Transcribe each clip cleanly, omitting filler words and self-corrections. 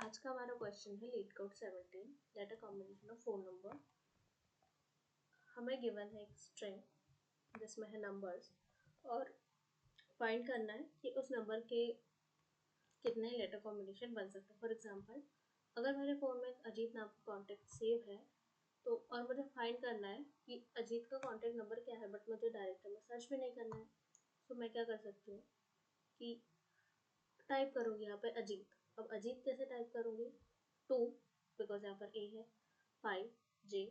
आज का हमारा क्वेश्चन है LeetCode 17 letter combination of phone number. हमें गिवन है एक स्ट्रिंग जिसमें है नंबर्स और फाइंड करना है कि उस नंबर के कितने लेटर कॉम्बिनेशन बन सकते हैं। फॉर एग्जांपल, अगर मेरे फ़ोन में एक अजीत नाम का कॉन्टैक्ट सेव है तो और मुझे फाइंड करना है कि अजीत का कॉन्टैक्ट नंबर क्या है, बट मुझे डायरेक्टली में सर्च भी नहीं करना है। तो मैं क्या कर सकती हूँ कि टाइप करूँगी यहाँ पे अजीत। अब अजीत कैसे टाइप करूँगी? 2 बिकॉज यहाँ पर ए है, 5 जे,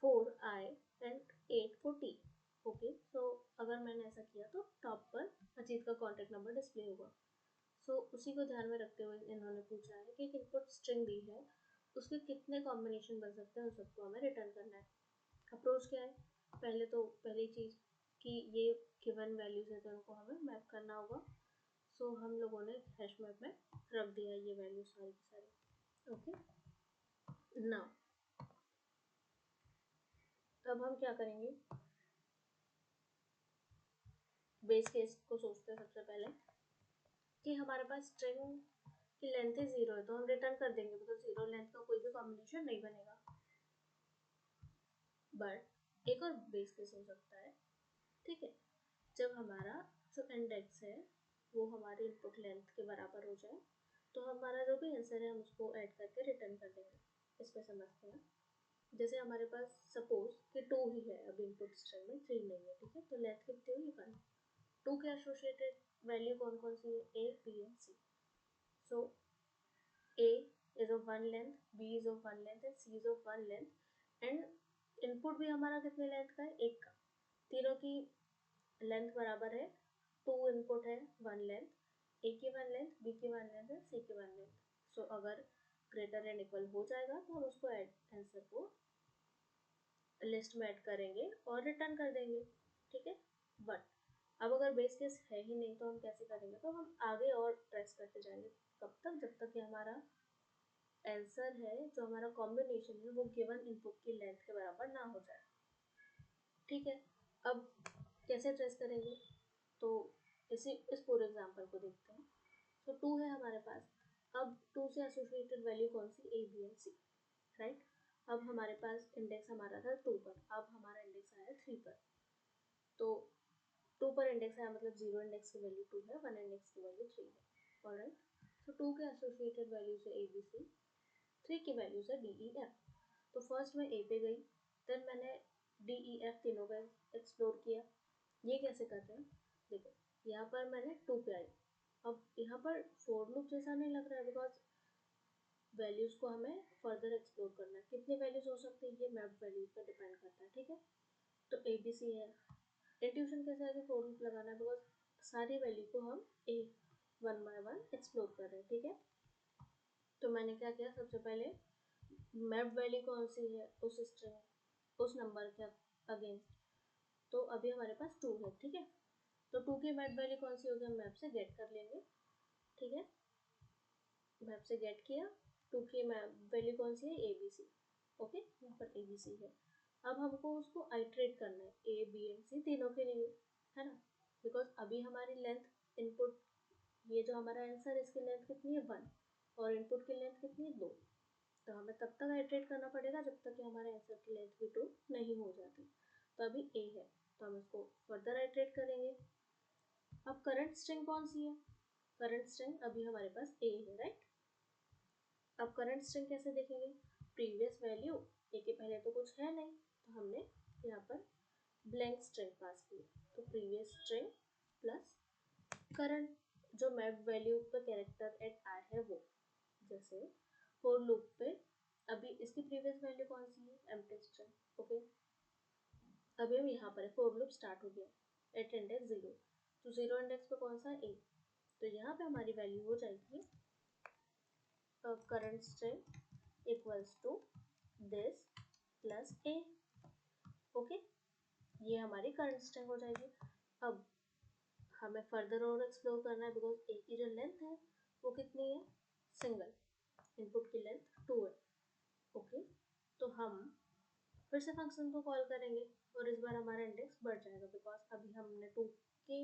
4 आई एंड 8 for टी। ओके, सो अगर मैंने ऐसा किया तो टॉप पर अजीत का कॉन्टैक्ट नंबर डिस्प्ले होगा। सो उसी को ध्यान में रखते हुए इन्होंने पूछा है कि एक इनपुट स्ट्रिंग दी है, उसके कितने कॉम्बिनेशन बन सकते हैं, उन सबको हमें रिटर्न करना है। अप्रोच क्या है? पहली चीज़ कि ये गिवन वैल्यूज है तो उनको हमें मैप करना होगा। सो हम लोगों ने हैश मैप में रख दिया ये वैल्यू सारी की सारी। ओके, नाउ अब हम क्या करेंगे? बेस केस को सोचते हैं सबसे पहले कि हमारे पास स्ट्रिंग की लेंथ ही 0 है तो हम रिटर्न कर देंगे बिकॉज 0 लेंथ का कोई भी कॉम्बिनेशन नहीं बनेगा। बट एक और बेस केस हो सकता है, ठीक है, जब हमारा जो इंडेक्स है वो हमारी इनपुट लेंथ के बराबर हो जाए तो हमारा जो भी आंसर है हम उसको ऐड करके रिटर्न कर देंगे। इसमें समझते हैं, जैसे हमारे पास सपोज कि 2 ही है, अब इनपुट स्ट्रिंग में 3 नहीं है, ठीक है, तो लेंथ कितनी हुई? 1। 2 के एसोसिएटेड वैल्यू कौन कौन सी है? A, B and C. So A is of one length, B is of one length and C is of one length and input भी हमारा कितने लेंथ का है? एक का। तीनों की लेंथ बराबर है, 2 इनपुट है, 1 लेंथ, A की 1 लेंथ, B की 1 लेंथ है, C की 1 लेंथ। सो अगर ग्रेटर एंड इक्वल हो जाएगा तो हम उसको आंसर को लिस्ट में ऐड करेंगे और रिटर्न कर देंगे, ठीक है। बट अब अगर बेस केस है ही नहीं तो हम कैसे करेंगे? तो हम आगे और ट्रेस करते जाएंगे। कब तक? जब तक कि हमारा आंसर है, जो हमारा कॉम्बिनेशन है, वो गिवन इनपुट की लेंथ के बराबर ना हो जाए, ठीक है। अब कैसे ट्रेस करेंगे? तो इस पूरे एग्जांपल को देखते हैं। तो 2 है हमारे पास। अब 2 से एसोसिएटेड वैल्यू कौन सी? ए, बी एंड सी, राइट। अब हमारे पास इंडेक्स हमारा था 2 पर, अब हमारा इंडेक्स आया 3 पर। तो 2 पर इंडेक्स आया मतलब 0 इंडेक्स की वैल्यू 2 है, 1 इंडेक्स की वैल्यू 3 है। ऑलराइट, तो 2 के एसोसिएटेड वैल्यू है ए, बी, सी, 3 की वैल्यूज है डी, ई, एफ। तो फर्स्ट मैं ए पे गई, देन मैंने डी, ई, एफ तीनों का एक्सप्लोर किया। ये कैसे कर रहे हैं? देखो, यहाँ पर मैंने 2 पे आई। अब यहाँ पर फोर लूप जैसा नहीं लग रहा है बिकॉज वैल्यूज को हमें फर्दर एक्सप्लोर करना है। कितनी वैल्यूज हो सकती है ये मैप वैल्यूज पर डिपेंड करता है, ठीक है। तो ए, बी, सी है। इंट्यूशन कैसे है कि फोर लूप लगाना है बिकॉज सारी वैल्यू को हम ए वन बाय वन एक्सप्लोर कर रहे हैं, ठीक है। तो मैंने क्या किया? सबसे पहले मैप वैल्यू कौन सी है उस स्ट्रिंग उस नंबर के अगेंस्ट? तो अभी हमारे पास 2 है, ठीक है। तो 2 की मैप वैल्यू कौन सी होगी? हम मैप से गेट कर लेंगे, ठीक है। मैप से गेट किया, 2 की मैप वैल्यू कौन सी है? A, B, C. ओके, यहाँ पर ए, बी, सी है। अब हमको उसको आइट्रेट करना है ए, बी एंड सी तीनों के लिए, है ना। बिकॉज अभी हमारी लेंथ इनपुट, ये जो हमारा आंसर है इसकी लेंथ कितनी है? 1 और इनपुट की लेंथ कितनी है? 2। तो हमें तब तक आइट्रेट करना पड़ेगा जब तक कि हमारे आंसर की लेंथ भी 2 नहीं हो जाती। तो अभी ए है तो हम इसको फर्दर आइट्रेट करेंगे। अब करंट स्ट्रिंग कौन सी है? करंट स्ट्रिंग अभी हमारे पास ए है, राइट। अब करंट स्ट्रिंग कैसे देखेंगे? प्रीवियस वैल्यू, ए के पहले तो कुछ है नहीं तो हमने यहाँ पर ब्लैंक स्ट्रिंग पास की। तो प्रीवियस स्ट्रिंग प्लस करंट, जो मैप वैल्यू पे कैरेक्टर एट आर है वो। जैसे फोर लूप पे अभी इसकी प्रीवियस वैल्यू कौन सी है? Empty string. ओके, अभी हम यहाँ पर फोर लूप स्टार्ट हो गया एट इंडेक्स 0। तो 0 इंडेक्स पे कौन सा है? ए। तो यहाँ पे हमारी वैल्यू हो जाएगी current string equals to this plus a. Okay, ये हमारी करंट स्ट्रिंग हो जाएगी। अब हमें फर्दर और एक्सप्लोर करना है बिकॉज ए की जो लेंथ है वो कितनी है? सिंगल, इनपुट की लेंथ 2 है। ओके, तो हम फिर से फंक्शन को कॉल करेंगे और इस बार हमारा इंडेक्स बढ़ जाएगा बिकॉज अभी हमने 2 के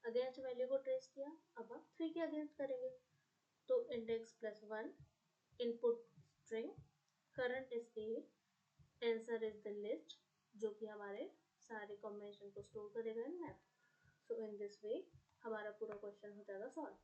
अगेंस्ट वैल्यू को ट्रेस किया, अब हम 3 के अगेंस्ट करेंगे। तो index plus 1, input string, current is a, answer is the list, जो कि हमारे सारे कॉम्बिनेशन को स्टोर करेगा इन map. So in this way हमारा पूरा क्वेश्चन हो जाएगा सॉल्व।